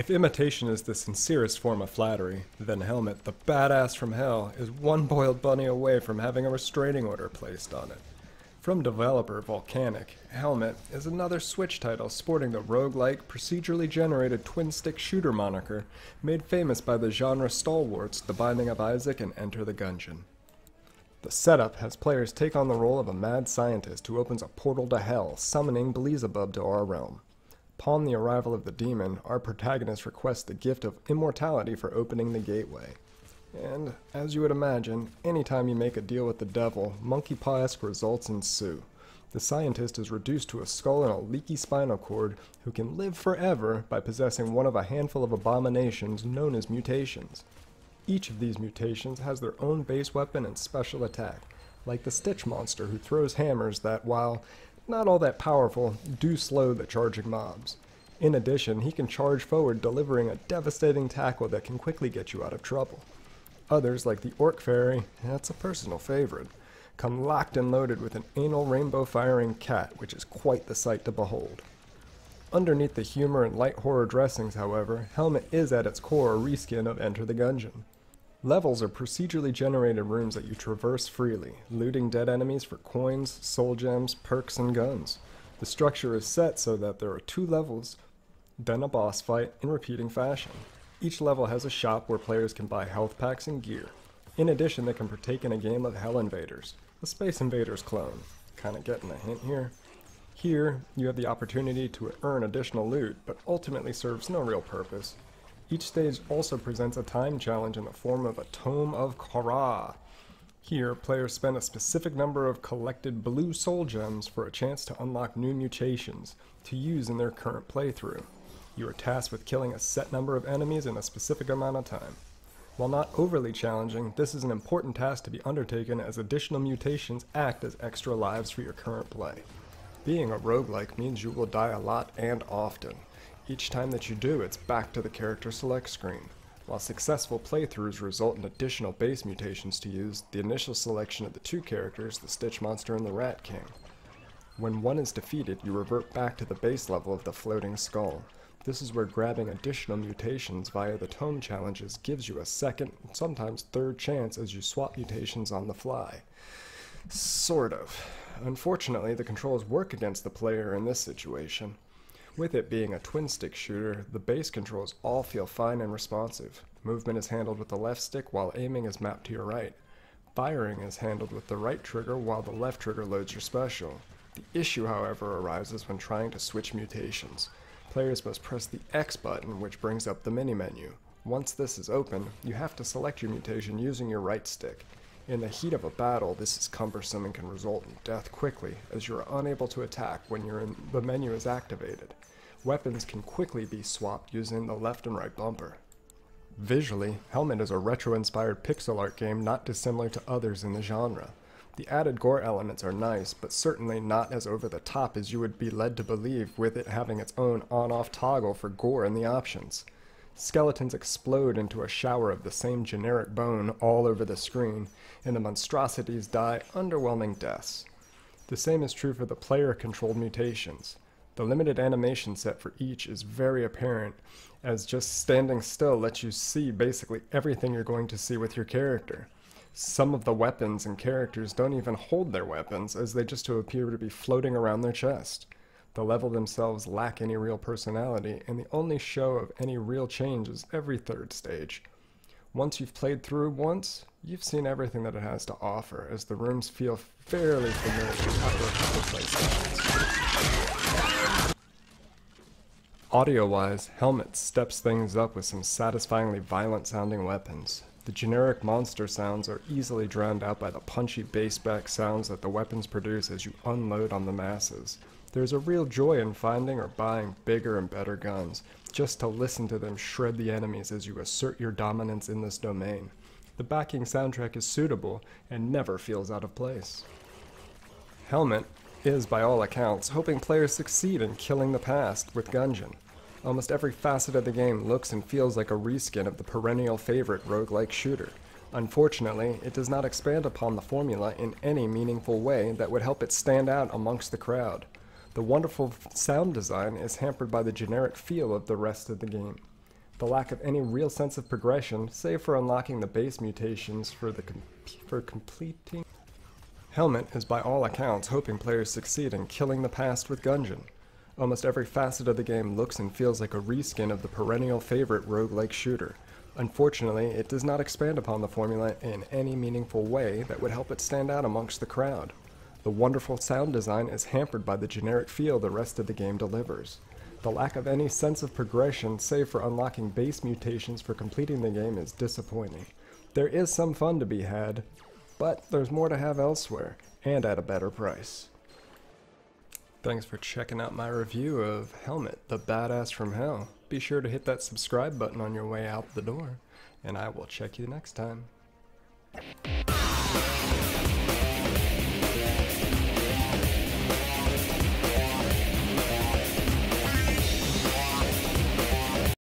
If imitation is the sincerest form of flattery, then Helmet, the badass from hell, is one boiled bunny away from having a restraining order placed on it. From developer Volcanic, Helmet is another Switch title sporting the roguelike, procedurally generated twin-stick shooter moniker made famous by the genre stalwarts The Binding of Isaac and Enter the Gungeon. The setup has players take on the role of a mad scientist who opens a portal to hell, summoning Beelzebub to our realm. Upon the arrival of the demon, our protagonist requests the gift of immortality for opening the gateway. And, as you would imagine, anytime you make a deal with the devil, monkey paw-esque results ensue. The scientist is reduced to a skull and a leaky spinal cord who can live forever by possessing one of a handful of abominations known as mutations. Each of these mutations has their own base weapon and special attack, like the Stitch monster who throws hammers that, while not all that powerful, do slow the charging mobs. In addition, he can charge forward, delivering a devastating tackle that can quickly get you out of trouble. Others, like the Orc Fairy, that's a personal favorite, come locked and loaded with an anal rainbow-firing cat, which is quite the sight to behold. Underneath the humor and light horror dressings, however, Helmet is at its core a reskin of Enter the Gungeon. Levels are procedurally generated rooms that you traverse freely, looting dead enemies for coins, soul gems, perks, and guns. The structure is set so that there are 2 levels, then a boss fight in repeating fashion. Each level has a shop where players can buy health packs and gear. In addition, they can partake in a game of Hell Invaders, a Space Invaders clone. Kinda getting a hint here. Here, you have the opportunity to earn additional loot, but ultimately serves no real purpose. Each stage also presents a time challenge in the form of a Tome of Kara. Here, players spend a specific number of collected blue soul gems for a chance to unlock new mutations to use in their current playthrough. You are tasked with killing a set number of enemies in a specific amount of time. While not overly challenging, this is an important task to be undertaken as additional mutations act as extra lives for your current play. Being a roguelike means you will die a lot and often. Each time that you do, it's back to the character select screen. While successful playthroughs result in additional base mutations to use, the initial selection of the 2 characters, the Stitch Monster and the Rat King. When one is defeated, you revert back to the base level of the floating skull. This is where grabbing additional mutations via the tome challenges gives you a second, sometimes third chance as you swap mutations on the fly. Sort of. Unfortunately, the controls work against the player in this situation. With it being a twin-stick shooter, the base controls all feel fine and responsive. Movement is handled with the left stick while aiming is mapped to your right. Firing is handled with the right trigger while the left trigger loads your special. The issue, however, arises when trying to switch mutations. Players must press the X button, which brings up the mini-menu. Once this is open, you have to select your mutation using your right stick. In the heat of a battle, this is cumbersome and can result in death quickly, as you are unable to attack when the menu is activated. Weapons can quickly be swapped using the left and right bumper. Visually, Helmet is a retro-inspired pixel art game not dissimilar to others in the genre. The added gore elements are nice, but certainly not as over the top as you would be led to believe with it having its own on-off toggle for gore in the options. Skeletons explode into a shower of the same generic bone all over the screen, and the monstrosities die underwhelming deaths. The same is true for the player-controlled mutations. The limited animation set for each is very apparent, as just standing still lets you see basically everything you're going to see with your character. Some of the weapons and characters don't even hold their weapons, as they just appear to be floating around their chest. The level themselves lack any real personality, and the only show of any real change is every 3rd stage. Once you've played through once, you've seen everything that it has to offer, as the rooms feel fairly familiar after a couple play sessions. Audio-wise, Helmet steps things up with some satisfyingly violent-sounding weapons. The generic monster sounds are easily drowned out by the punchy bass-back sounds that the weapons produce as you unload on the masses. There's a real joy in finding or buying bigger and better guns, just to listen to them shred the enemies as you assert your dominance in this domain. The backing soundtrack is suitable and never feels out of place. Helmet is, by all accounts, hoping players succeed in killing the past with Gungeon. Almost every facet of the game looks and feels like a reskin of the perennial favorite roguelike shooter. Unfortunately, it does not expand upon the formula in any meaningful way that would help it stand out amongst the crowd. The wonderful sound design is hampered by the generic feel of the rest of the game. The lack of any real sense of progression, save for unlocking the base mutations for completing. Helmet is by all accounts hoping players succeed in killing the past with Gungeon. Almost every facet of the game looks and feels like a reskin of the perennial favorite roguelike shooter. Unfortunately, it does not expand upon the formula in any meaningful way that would help it stand out amongst the crowd. The wonderful sound design is hampered by the generic feel the rest of the game delivers. The lack of any sense of progression, save for unlocking base mutations for completing the game, is disappointing. There is some fun to be had, but there's more to have elsewhere, and at a better price. Thanks for checking out my review of Helmet, the Badass from Hell. Be sure to hit that subscribe button on your way out the door, and I will check you next time.